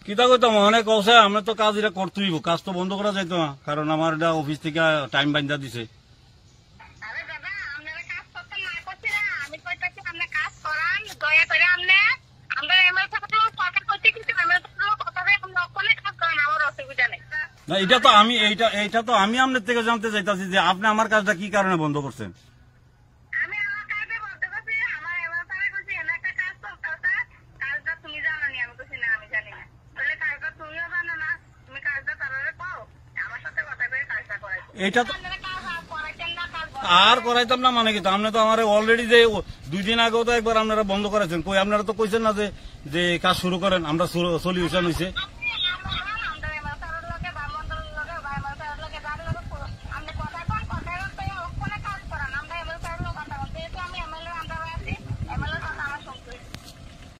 কিতা কইতাম অনেক কৌশে আমরা তো কাজ এটা করতেই কাজ তো বন্ধ করা যাইতো না, কারণ আমার এটা অফিস থেকে টাইম বাইন্দা দিছে। না এটা তো আমি এইটা তো আমি আপনার থেকে জানতে চাইতাছি যে আপনি আমার কাজটা কি কারণে বন্ধ করছেন। এটা তো আর করাইতাম না মানে কি, আপনি তো আমার অলরেডি যে 2 দিন আগেও তো একবার আপনারা বন্ধ করেছেন, কই আপনারা তো কইছেন না যে কাজ শুরু করেন, আমরা সলিউশন হয়েছে।